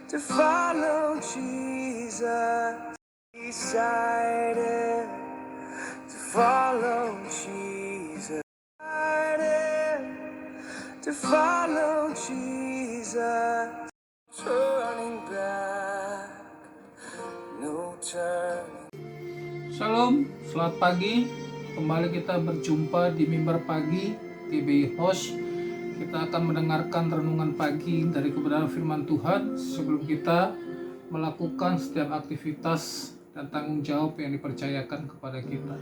to follow Jesus. Decided to follow Jesus. Decided to follow Jesus. Turning back, no turning. Shalom, selamat pagi. Kembali kita berjumpa di Mimbar Pagi GBI Host. Kita akan mendengarkan renungan pagi dari kebenaran firman Tuhan sebelum kita melakukan setiap aktivitas dan tanggung jawab yang dipercayakan kepada kita.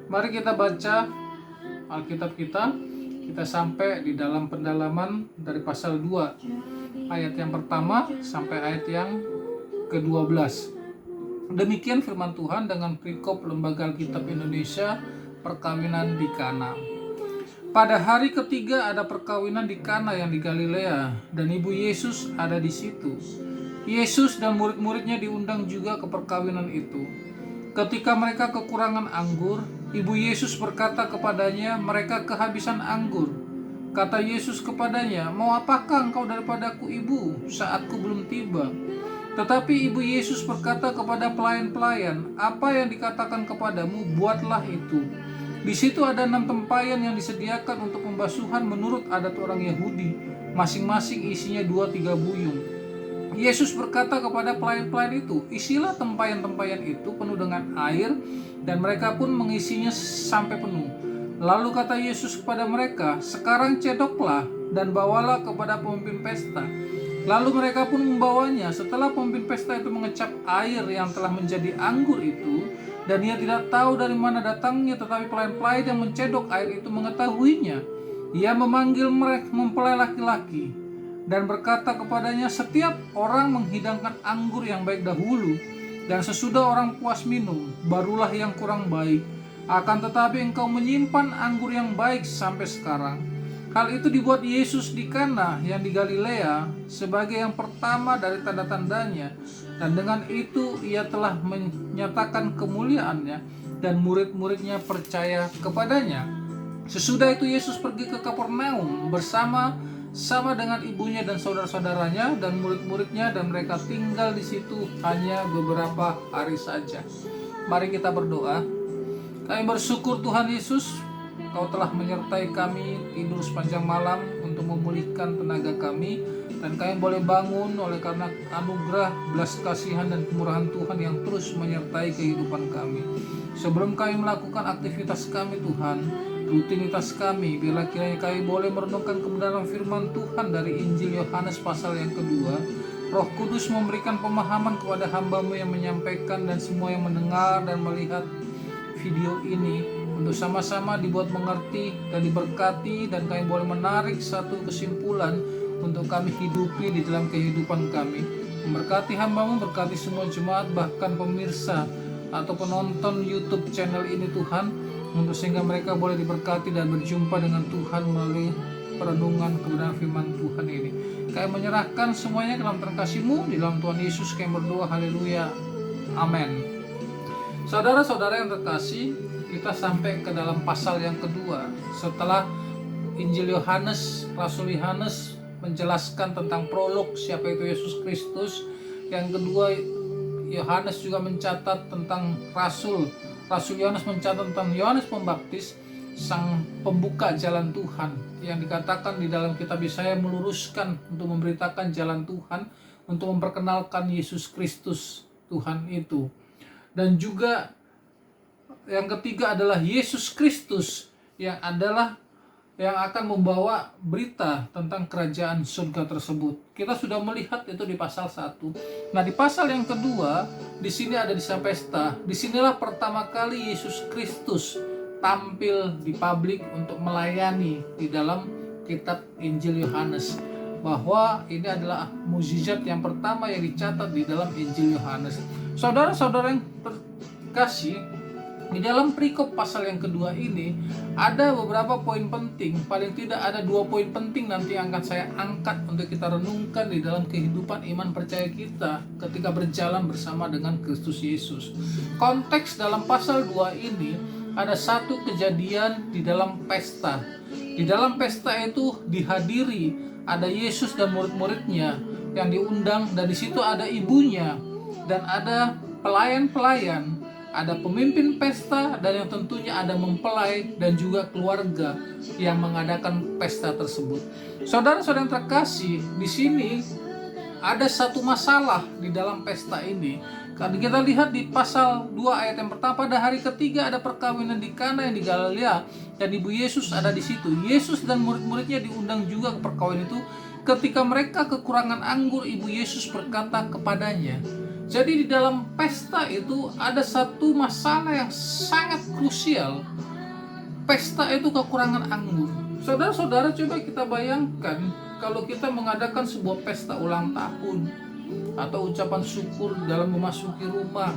Mari kita baca Alkitab kita. Kita sampai di dalam pendalaman dari pasal 2 ayat yang pertama sampai ayat yang ke-12. Demikian firman Tuhan dengan perikop Lembaga Alkitab Indonesia, perkawinan di Kana. Pada hari ketiga ada perkawinan di Kana yang di Galilea, dan ibu Yesus ada di situ. Yesus dan murid-muridnya diundang juga ke perkawinan itu. Ketika mereka kekurangan anggur, ibu Yesus berkata kepadanya, mereka kehabisan anggur. Kata Yesus kepadanya, mau apakah engkau daripadaku ibu, saatku belum tiba? Tetapi ibu Yesus berkata kepada pelayan-pelayan, apa yang dikatakan kepadamu, buatlah itu. Di situ ada 6 tempayan yang disediakan untuk pembasuhan menurut adat orang Yahudi, masing-masing isinya 2-3 buyung. Yesus berkata kepada pelayan-pelayan itu, isilah tempayan-tempayan itu penuh dengan air, dan mereka pun mengisinya sampai penuh. Lalu kata Yesus kepada mereka, sekarang cedoklah dan bawalah kepada pemimpin pesta. Lalu mereka pun membawanya. Setelah pemimpin pesta itu mengecap air yang telah menjadi anggur itu, dan ia tidak tahu dari mana datangnya, tetapi pelayan-pelayan yang mencedok air itu mengetahuinya. Ia memanggil mereka mempelai laki-laki dan berkata kepadanya, setiap orang menghidangkan anggur yang baik dahulu, dan sesudah orang puas minum, barulah yang kurang baik. Akan tetapi engkau menyimpan anggur yang baik sampai sekarang. Hal itu dibuat Yesus di Kana yang di Galilea sebagai yang pertama dari tanda-tandanya, dan dengan itu ia telah menyatakan kemuliaannya, dan murid-muridnya percaya kepadanya. Sesudah itu Yesus pergi ke Kapernaum bersama dengan ibunya dan saudara-saudaranya dan murid-muridnya, dan mereka tinggal di situ hanya beberapa hari saja. Mari kita berdoa. Kami bersyukur Tuhan Yesus, Kau telah menyertai kami tidur sepanjang malam untuk memulihkan tenaga kami, dan kami boleh bangun oleh karena anugerah, belas kasihan dan kemurahan Tuhan yang terus menyertai kehidupan kami. Sebelum kami melakukan aktivitas kami Tuhan, rutinitas kami, bila kiranya kami boleh merenungkan kebenaran firman Tuhan dari Injil Yohanes pasal yang kedua. Roh Kudus memberikan pemahaman kepada hamba-Mu yang menyampaikan dan semua yang mendengar dan melihat video ini, untuk sama-sama dibuat mengerti dan diberkati, dan kami boleh menarik satu kesimpulan untuk kami hidupi di dalam kehidupan kami. Memberkati hamba-Mu, berkati semua jemaat, bahkan pemirsa atau penonton YouTube channel ini Tuhan, untuk sehingga mereka boleh diberkati dan berjumpa dengan Tuhan melalui perenungan kebenaran firman Tuhan ini. Kami menyerahkan semuanya ke dalam terkasih-Mu, di dalam Tuhan Yesus kami berdoa, haleluya, amin. Saudara-saudara yang terkasih, kita sampai ke dalam pasal yang kedua. Setelah Injil Yohanes, Rasul Yohanes menjelaskan tentang prolog siapa itu Yesus Kristus. Yang kedua, Yohanes juga mencatat tentang Rasul Yohanes mencatat tentang Yohanes Pembaptis, sang pembuka jalan Tuhan, yang dikatakan di dalam kitab Yesaya meluruskan untuk memberitakan jalan Tuhan, untuk memperkenalkan Yesus Kristus Tuhan itu. Dan juga yang ketiga adalah Yesus Kristus yang akan membawa berita tentang kerajaan surga tersebut. Kita sudah melihat itu di pasal 1. Nah, di pasal yang kedua, di sini ada di pesta. Disinilah pertama kali Yesus Kristus tampil di publik untuk melayani di dalam kitab Injil Yohanes. Bahwa ini adalah mukjizat yang pertama yang dicatat di dalam Injil Yohanes. Saudara-saudara yang terkasih, di dalam perikop pasal yang kedua ini ada beberapa poin penting. Paling tidak ada 2 poin penting nanti yang akan saya angkat untuk kita renungkan di dalam kehidupan iman percaya kita ketika berjalan bersama dengan Kristus Yesus. Konteks dalam pasal 2 ini ada satu kejadian di dalam pesta. Di dalam pesta itu dihadiri ada Yesus dan murid-muridnya. yang diundang, dan di situ ada ibunya dan ada pelayan-pelayan, ada pemimpin pesta, dan yang tentunya ada mempelai dan juga keluarga yang mengadakan pesta tersebut. Saudara-saudara yang terkasih, di sini ada satu masalah di dalam pesta ini. Kalau kita lihat di pasal 2 ayat yang pertama, pada hari ketiga ada perkawinan di Kana yang di Galilea dan ibu Yesus ada di situ. Yesus dan murid-muridnya diundang juga ke perkawinan itu. Ketika mereka kekurangan anggur, ibu Yesus berkata kepadanya. Jadi di dalam pesta itu ada satu masalah yang sangat krusial. Pesta itu kekurangan anggur. Saudara-saudara, coba kita bayangkan kalau kita mengadakan sebuah pesta ulang tahun atau ucapan syukur dalam memasuki rumah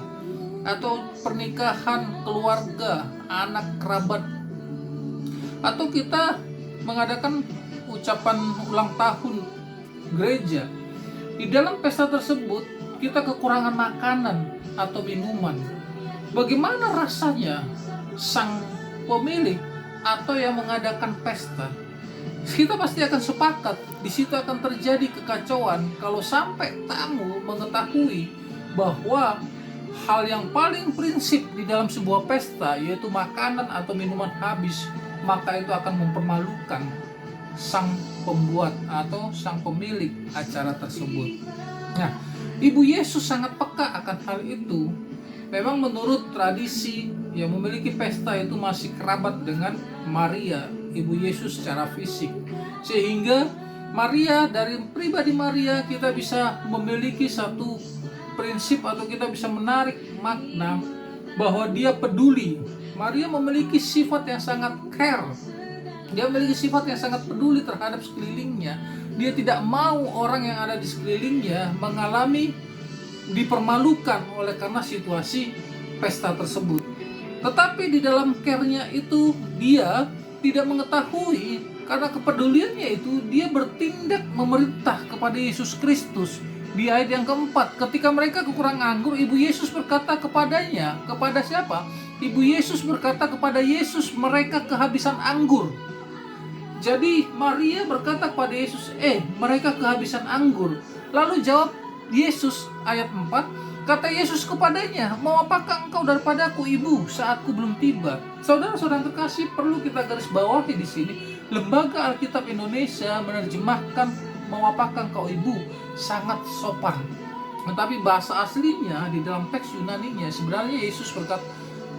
atau pernikahan keluarga, anak kerabat, atau kita mengadakan ucapan ulang tahun gereja. Di dalam pesta tersebut kita kekurangan makanan atau minuman. Bagaimana rasanya sang pemilik atau yang mengadakan pesta? Kita pasti akan sepakat, di situ akan terjadi kekacauan kalau sampai tamu mengetahui bahwa hal yang paling prinsip di dalam sebuah pesta, yaitu makanan atau minuman habis, maka itu akan mempermalukan sang pembuat atau sang pemilik acara tersebut. Nah, Ibu Yesus sangat peka akan hal itu. Memang menurut tradisi yang memiliki pesta itu masih kerabat dengan Maria, ibu Yesus secara fisik. Sehingga Maria, dari pribadi Maria kita bisa memiliki satu prinsip atau kita bisa menarik makna bahwa dia peduli. Maria memiliki sifat yang sangat care. Dia memiliki sifat yang sangat peduli terhadap sekelilingnya. Dia tidak mau orang yang ada di sekelilingnya mengalami dipermalukan oleh karena situasi pesta tersebut. Tetapi di dalam care-nya itu dia tidak mengetahui, karena kepeduliannya itu dia bertindak memerintah kepada Yesus Kristus. Di ayat yang keempat, ketika mereka kekurangan anggur, ibu Yesus berkata kepadanya. Kepada siapa? Ibu Yesus berkata kepada Yesus, mereka kehabisan anggur. Jadi Maria berkata kepada Yesus, mereka kehabisan anggur. Lalu jawab Yesus, ayat 4, kata Yesus kepadanya, mau apakah engkau daripadaku, ibu, saatku belum tiba? Saudara-saudara terkasih, perlu kita garis bawahi di sini. Lembaga Alkitab Indonesia menerjemahkan mau apakah engkau, ibu, sangat sopan. Tetapi bahasa aslinya di dalam teks Yunaninya sebenarnya Yesus berkata,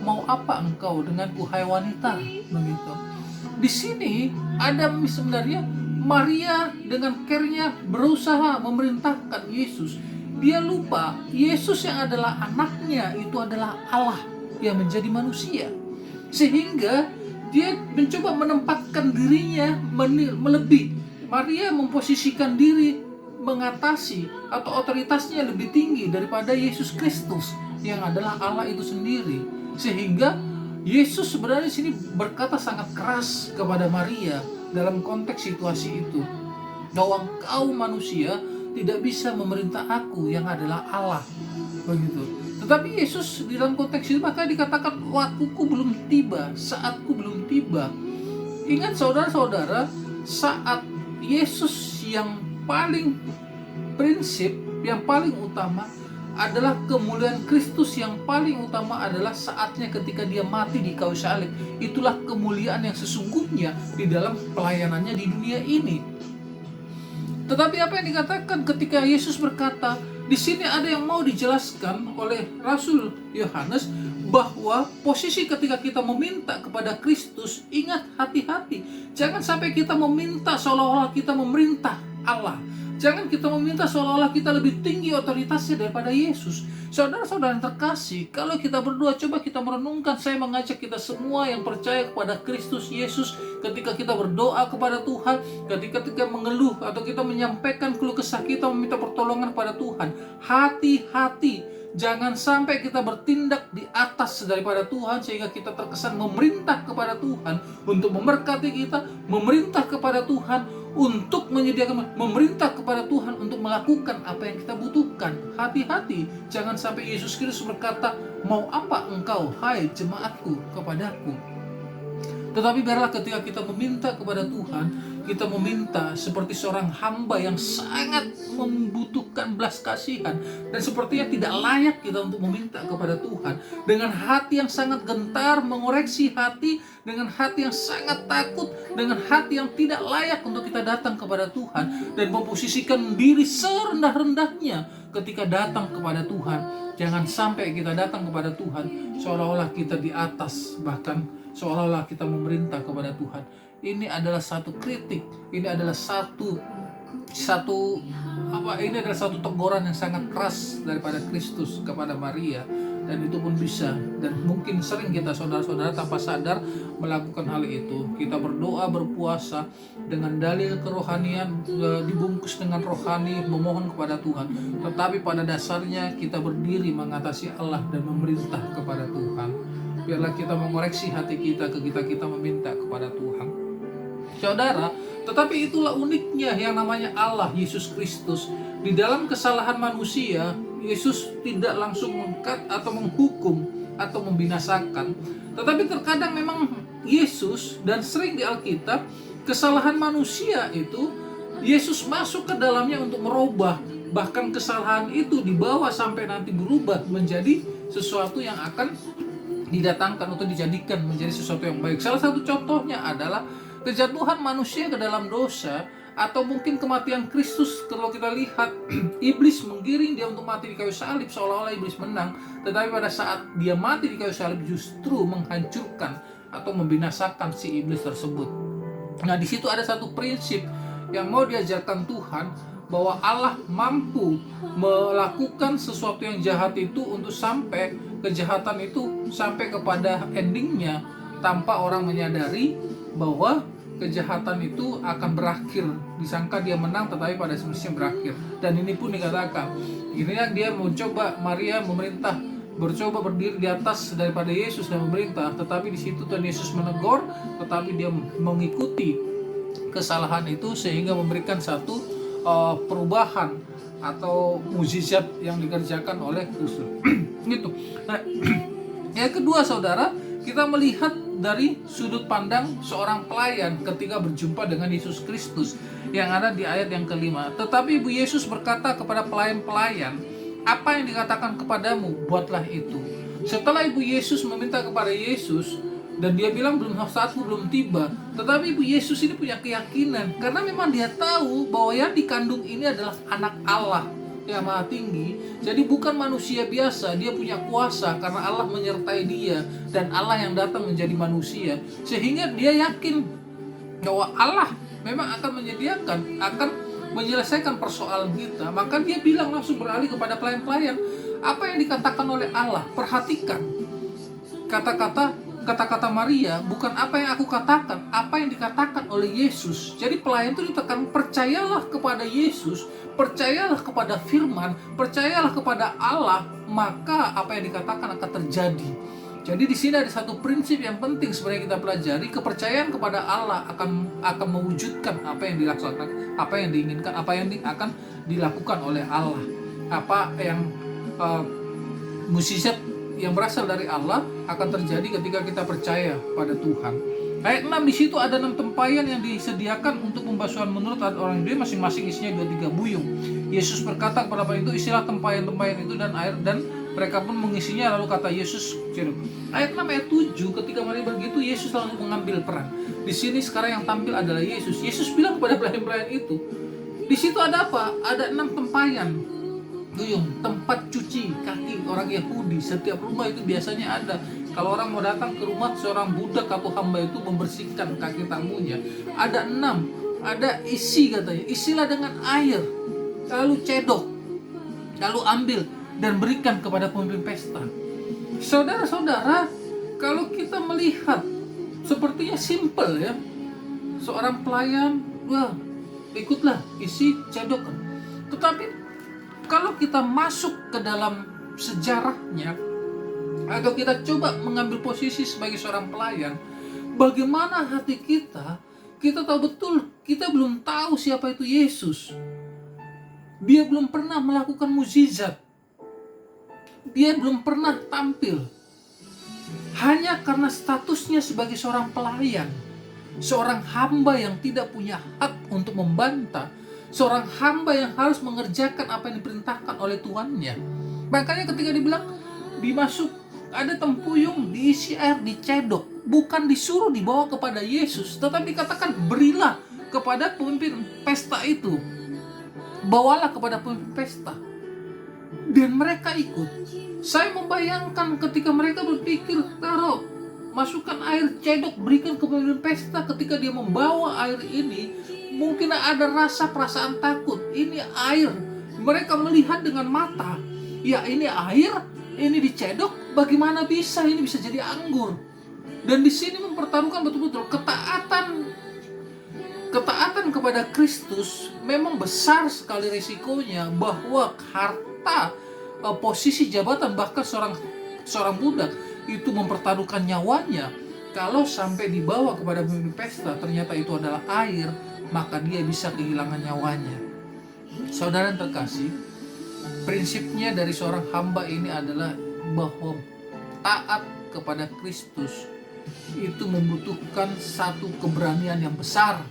mau apa engkau denganku, hai wanita, begitu. Di sini ada sebenarnya Maria dengan care-nya berusaha memerintahkan Yesus. Dia lupa Yesus yang adalah anaknya itu adalah Allah yang menjadi manusia. Sehingga dia mencoba menempatkan dirinya melebih. Maria memposisikan diri mengatasi atau otoritasnya lebih tinggi daripada Yesus Kristus yang adalah Allah itu sendiri. Sehingga Yesus sebenarnya di sini berkata sangat keras kepada Maria dalam konteks situasi itu, bahwa engkau manusia tidak bisa memerintah aku yang adalah Allah, begitu. Tetapi Yesus di dalam konteks itu maka dikatakan waktuku belum tiba, saatku belum tiba. Ingat saudara-saudara, saat Yesus yang paling prinsip, yang paling utama adalah kemuliaan Kristus, yang paling utama adalah saatnya ketika dia mati di kayu salib. Itulah kemuliaan yang sesungguhnya di dalam pelayanannya di dunia ini. Tetapi apa yang dikatakan ketika Yesus berkata, di sini ada yang mau dijelaskan oleh Rasul Yohanes, bahwa posisi ketika kita meminta kepada Kristus, ingat, hati-hati, jangan sampai kita meminta seolah-olah kita memerintah Allah. Jangan kita meminta seolah-olah kita lebih tinggi otoritasnya daripada Yesus. Saudara-saudara yang terkasih, kalau kita berdoa, coba kita merenungkan. Saya mengajak kita semua yang percaya kepada Kristus Yesus, ketika kita berdoa kepada Tuhan, ketika kita mengeluh atau kita menyampaikan keluh kesah kita, meminta pertolongan kepada Tuhan, hati-hati. Jangan sampai kita bertindak di atas daripada Tuhan sehingga kita terkesan memerintah kepada Tuhan untuk memberkati kita, memerintah kepada Tuhan untuk menyediakan, memerintah kepada Tuhan untuk melakukan apa yang kita butuhkan. Hati-hati, jangan sampai Yesus Kristus berkata, mau apa engkau, hai jemaatku, kepadaku. Tetapi biarlah ketika kita meminta kepada Tuhan, kita meminta seperti seorang hamba yang sangat membutuhkan belas kasihan, dan sepertinya tidak layak kita untuk meminta kepada Tuhan dengan hati yang sangat gentar, mengoreksi hati dengan hati yang sangat takut, dengan hati yang tidak layak untuk kita datang kepada Tuhan, dan memposisikan diri serendah-rendahnya ketika datang kepada Tuhan. Jangan sampai kita datang kepada Tuhan seolah-olah kita di atas, bahkan seolah-olah kita memerintah kepada Tuhan. Ini adalah satu kritik, ini adalah satu teguran yang sangat keras daripada Kristus kepada Maria, dan itu pun bisa, dan mungkin sering kita saudara-saudara tanpa sadar melakukan hal itu. Kita berdoa, berpuasa dengan dalil kerohanian, dibungkus dengan rohani, memohon kepada Tuhan, tetapi pada dasarnya kita berdiri mengatasi Allah dan memerintah kepada Tuhan. Biarlah kita mengoreksi hati kita ketika kita meminta kepada Tuhan, saudara. Tetapi itulah uniknya yang namanya Allah Yesus Kristus. Di dalam kesalahan manusia, Yesus tidak langsung mengkat atau menghukum atau membinasakan. Tetapi terkadang memang Yesus, dan sering di Alkitab, kesalahan manusia itu Yesus masuk ke dalamnya untuk merubah. Bahkan kesalahan itu dibawa sampai nanti berubah menjadi sesuatu yang akan didatangkan atau dijadikan menjadi sesuatu yang baik. Salah satu contohnya adalah kejatuhan manusia ke dalam dosa, atau mungkin kematian Kristus. Kalau kita lihat, iblis menggiring dia untuk mati di kayu salib seolah-olah iblis menang, tetapi pada saat dia mati di kayu salib justru menghancurkan atau membinasakan si iblis tersebut. Nah, di situ ada satu prinsip yang mau diajarkan Tuhan, bahwa Allah mampu melakukan sesuatu yang jahat itu untuk sampai kejahatan itu sampai kepada endingnya tanpa orang menyadari bahwa kejahatan itu akan berakhir. Disangka dia menang, tetapi pada semestinya berakhir. Dan ini pun dikatakan, ini yang dia mencoba, Maria memerintah, bercoba berdiri di atas daripada Yesus dan memerintah, tetapi di situ Tuhan Yesus menegur, tetapi dia mengikuti kesalahan itu sehingga memberikan satu perubahan atau mukjizat yang dikerjakan oleh Kristus. Gitu. Nah, yang kedua saudara, kita melihat dari sudut pandang seorang pelayan ketika berjumpa dengan Yesus Kristus yang ada di ayat yang kelima. Tetapi Ibu Yesus berkata kepada pelayan-pelayan, apa yang dikatakan kepadamu, buatlah itu. Setelah Ibu Yesus meminta kepada Yesus, dan dia bilang saatku belum tiba, tetapi Ibu Yesus ini punya keyakinan, karena memang dia tahu bahwa yang dikandung ini adalah anak Allah yang maha tinggi. Jadi bukan manusia biasa, dia punya kuasa karena Allah menyertai dia, dan Allah yang datang menjadi manusia, sehingga dia yakin bahwa Allah memang akan menyediakan, akan menyelesaikan persoalan kita. Maka dia bilang, langsung beralih kepada pelayan-pelayan, apa yang dikatakan oleh Allah. Perhatikan kata-kata Maria, bukan apa yang aku katakan, apa yang dikatakan oleh Yesus. Jadi pelayan itu ditekan, percayalah kepada Yesus, percayalah kepada firman, percayalah kepada Allah, maka apa yang dikatakan akan terjadi. Jadi di sini ada satu prinsip yang penting sebenarnya kita pelajari. Kepercayaan kepada Allah akan mewujudkan apa yang dilaksanakan, apa yang diinginkan, apa yang akan dilakukan oleh Allah. Apa yang mukjizat yang berasal dari Allah akan terjadi ketika kita percaya pada Tuhan. Ayat 6, di situ ada 6 tempayan yang disediakan untuk pembasuhan menurut orang Yahudi, masing-masing isinya 2-3 buyung. Yesus berkata kepada pelayan itu, isilah tempayan-tempayan itu dan air, dan mereka pun mengisinya. Lalu kata Yesus, ayat 6, ayat 7, ketika mereka begitu, Yesus langsung mengambil peran. Di sini sekarang yang tampil adalah Yesus. Yesus bilang kepada pelayan-pelayan itu, di situ ada apa? Ada 6 tempayan buyung, tempat cuci kaki orang Yahudi. Setiap rumah itu biasanya ada. Kalau orang mau datang ke rumah seorang budak atau hamba itu membersihkan kaki tamunya. Ada 6, ada isi katanya. Isilah dengan air, lalu cedok, lalu ambil dan berikan kepada pemimpin pesta. Saudara-saudara, kalau kita melihat sepertinya simple ya. Seorang pelayan, wah, ikutlah isi cedok. Tetapi kalau kita masuk ke dalam sejarahnya, atau kita coba mengambil posisi sebagai seorang pelayan, bagaimana hati kita? Kita tahu betul, kita belum tahu siapa itu Yesus. Dia belum pernah melakukan mukjizat. Dia belum pernah tampil. Hanya karena statusnya sebagai seorang pelayan, seorang hamba yang tidak punya hak untuk membantah, seorang hamba yang harus mengerjakan apa yang diperintahkan oleh tuannya. Makanya ketika dibilang dimasuk ada tempuyung, diisi air, dicedok, bukan disuruh dibawa kepada Yesus, tetapi dikatakan berilah kepada pemimpin pesta itu, bawalah kepada pemimpin pesta, dan mereka ikut. Saya membayangkan ketika mereka berpikir, taruh, masukkan air, cedok, berikan ke pemimpin pesta. Ketika dia membawa air ini, mungkin ada rasa perasaan takut. Ini air, mereka melihat dengan mata, ya ini air, ini dicedok, bagaimana bisa ini bisa jadi anggur? Dan di sini mempertaruhkan betul-betul ketaatan kepada Kristus. Memang besar sekali risikonya bahwa harta, posisi jabatan, bahkan seorang budak itu mempertaruhkan nyawanya. Kalau sampai dibawa kepada pemimpin pesta ternyata itu adalah air, maka dia bisa kehilangan nyawanya. Saudara yang terkasih, prinsipnya dari seorang hamba ini adalah bahwa taat kepada Kristus itu membutuhkan satu keberanian yang besar,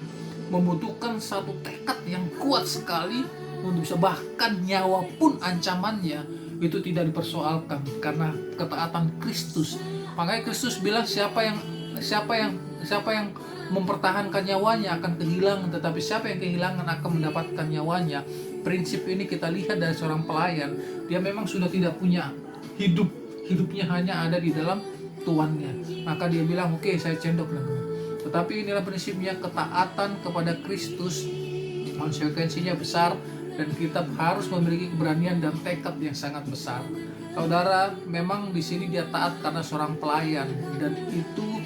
membutuhkan satu tekad yang kuat sekali untuk bisa, bahkan nyawa pun ancamannya itu tidak dipersoalkan karena ketaatan Kristus. Makanya Kristus bilang siapa yang mempertahankan nyawanya akan kehilangan, tetapi siapa yang kehilangan akan mendapatkan nyawanya. Prinsip ini kita lihat dari seorang pelayan. Dia memang sudah tidak punya hidupnya hanya ada di dalam tuannya. Maka dia bilang, oke, saya cendok. Tetapi inilah prinsipnya, ketaatan kepada Kristus konsekuensinya besar, dan kita harus memiliki keberanian dan tekad yang sangat besar. Saudara, memang di sini dia taat karena seorang pelayan, dan itu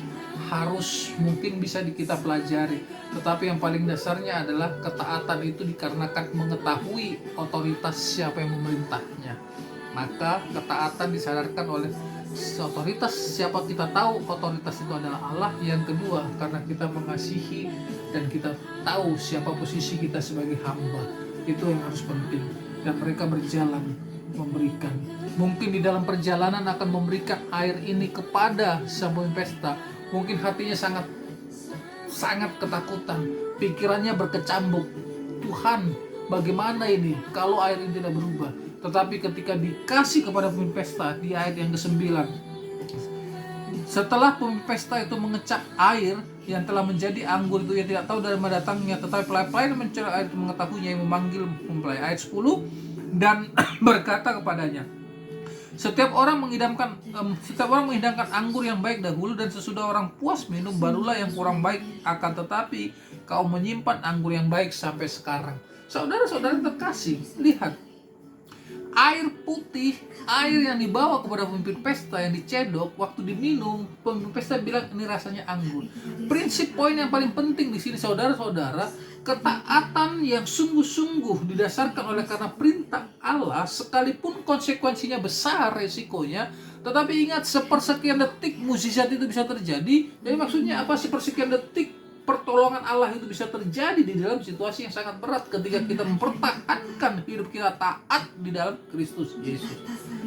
harus mungkin bisa kita pelajari. Tetapi yang paling dasarnya adalah ketaatan itu dikarenakan mengetahui otoritas siapa yang memerintahnya. Maka ketaatan disadarkan oleh otoritas siapa, kita tahu otoritas itu adalah Allah. Yang kedua, karena kita mengasihi dan kita tahu siapa posisi kita sebagai hamba. Itu yang harus penting. Dan mereka berjalan memberikan. Mungkin di dalam perjalanan akan memberikan air ini kepada sang pemimpin pesta. Mungkin hatinya sangat ketakutan, pikirannya berkecambuk. Tuhan, bagaimana ini kalau air ini tidak berubah? Tetapi ketika dikasih kepada pemimpin pesta di ayat yang ke-9, setelah pemimpin pesta itu mengecap air yang telah menjadi anggur itu, ia tidak tahu dari mana datangnya, tetapi pelayan mencari air itu mengetahuinya, yang memanggil mempelai. Ayat 10, dan berkata kepadanya, setiap orang menghidangkan anggur yang baik dahulu, dan sesudah orang puas minum barulah yang kurang baik. Akan tetapi kau menyimpan anggur yang baik sampai sekarang. Saudara-saudara terkasih, lihat, air putih, air yang dibawa kepada pemimpin pesta yang dicedok, waktu diminum, pemimpin pesta bilang ini rasanya anggur. Prinsip poin yang paling penting di sini, saudara-saudara, ketaatan yang sungguh-sungguh didasarkan oleh karena perintah Allah, sekalipun konsekuensinya besar resikonya, tetapi ingat, sepersekian detik mukjizat itu bisa terjadi. Jadi maksudnya apa? Sepersekian detik pertolongan Allah itu bisa terjadi di dalam situasi yang sangat berat ketika kita mempertahankan hidup kita taat di dalam Kristus Yesus.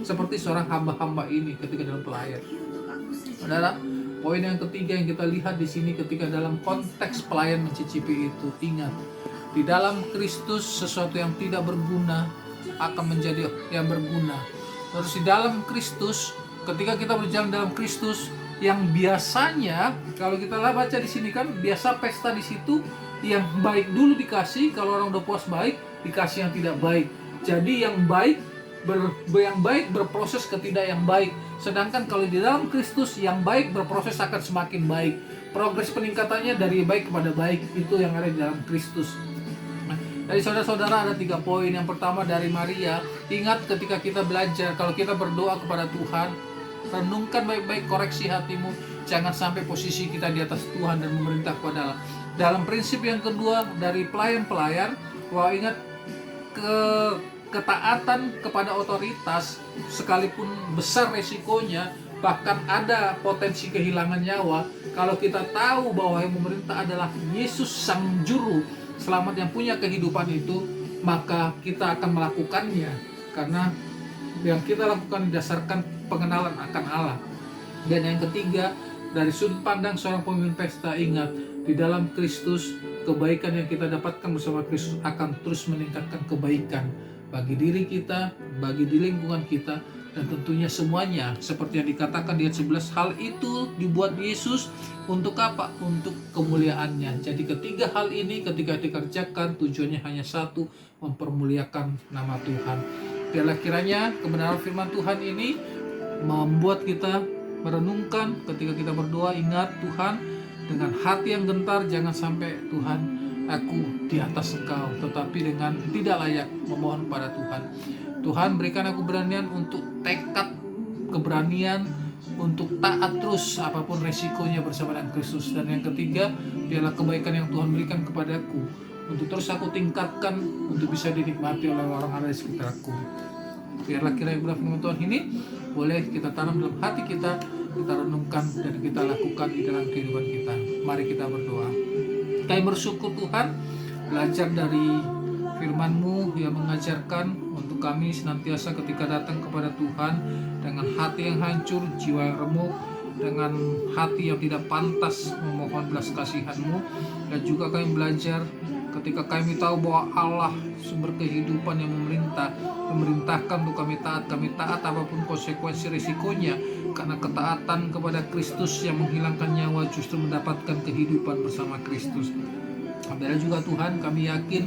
Seperti seorang hamba-hamba ini ketika dalam pelayan. Saudara, poin yang ketiga yang kita lihat di sini ketika dalam konteks pelayan mencicipi itu, ingat, di dalam Kristus sesuatu yang tidak berguna akan menjadi yang berguna. Terus di dalam Kristus, ketika kita berjalan dalam Kristus, yang biasanya kalau kita baca di sini kan biasa pesta di situ yang baik dulu dikasih, kalau orang udah puas baik dikasih yang tidak baik. Jadi yang baik berproses ke tidak yang baik. Sedangkan kalau di dalam Kristus yang baik berproses akan semakin baik. Progres peningkatannya dari baik kepada baik, itu yang ada di dalam Kristus. Dari saudara-saudara ada 3 poin. Yang pertama dari Maria, ingat ketika kita belajar, kalau kita berdoa kepada Tuhan, renungkan baik-baik, koreksi hatimu, jangan sampai posisi kita di atas Tuhan dan memerintah kepada Allah. Dalam prinsip yang kedua dari pelayan-pelayan, wah, ingat, ketaatan kepada otoritas sekalipun besar resikonya, bahkan ada potensi kehilangan nyawa, kalau kita tahu bahwa yang memerintah adalah Yesus sang juru selamat yang punya kehidupan itu, maka kita akan melakukannya karena yang kita lakukan didasarkan pengenalan akan Allah. Dan yang ketiga, dari sudut pandang seorang pemimpin pesta, ingat, di dalam Kristus, kebaikan yang kita dapatkan bersama Kristus akan terus meningkatkan kebaikan bagi diri kita, bagi di lingkungan kita, dan tentunya semuanya seperti yang dikatakan di ayat 11, hal itu dibuat Yesus untuk apa? Untuk kemuliaannya. Jadi ketiga hal ini ketika dikerjakan tujuannya hanya satu, mempermuliakan nama Tuhan. Biarlah kiranya kebenaran firman Tuhan ini membuat kita merenungkan ketika kita berdoa, ingat Tuhan, dengan hati yang gentar, jangan sampai Tuhan, aku di atas Engkau, tetapi dengan tidak layak memohon pada Tuhan. Tuhan, berikan aku keberanian untuk tekad, keberanian untuk taat terus apapun resikonya bersama dengan Kristus. Dan yang ketiga, biarlah kebaikan yang Tuhan berikan kepadaku untuk terus aku tingkatkan untuk bisa dinikmati oleh orang-orang di sekitarku. Biarlah kiranya kebenaran firman Tuhan ini boleh kita tanam dalam hati kita renungkan dan kita lakukan di dalam kehidupan kita. Mari kita berdoa. Kami bersyukur Tuhan, belajar dari firman-Mu yang mengajarkan untuk kami senantiasa ketika datang kepada Tuhan dengan hati yang hancur, jiwa yang remuk, dengan hati yang tidak pantas memohon belas kasihan-Mu. Dan juga kami belajar ketika kami tahu bahwa Allah sumber kehidupan yang memerintahkan untuk kami taat apapun konsekuensi risikonya, karena ketaatan kepada Kristus yang menghilangkan nyawa justru mendapatkan kehidupan bersama Kristus. Biarlah juga Tuhan, kami yakin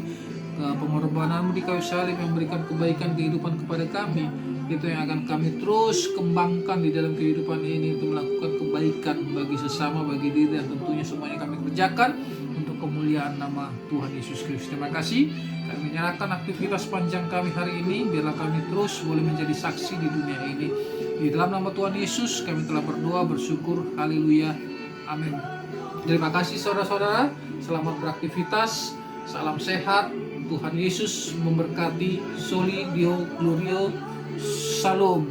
pengorbanan-Mu di kayu salib yang memberikan kebaikan kehidupan kepada kami, itu yang akan kami terus kembangkan di dalam kehidupan ini untuk melakukan kebaikan bagi sesama, bagi diri, dan tentunya semuanya kami kerjakan untuk kemuliaan nama Tuhan Yesus Kristus. Terima kasih. Kami menyerahkan aktivitas panjang kami hari ini, biarlah kami terus boleh menjadi saksi di dunia ini. Di dalam nama Tuhan Yesus kami telah berdoa, bersyukur. Haleluya. Amin. Terima kasih saudara-saudara. Selamat beraktivitas. Salam sehat. Tuhan Yesus memberkati. Soli Deo Glorio. Shalom.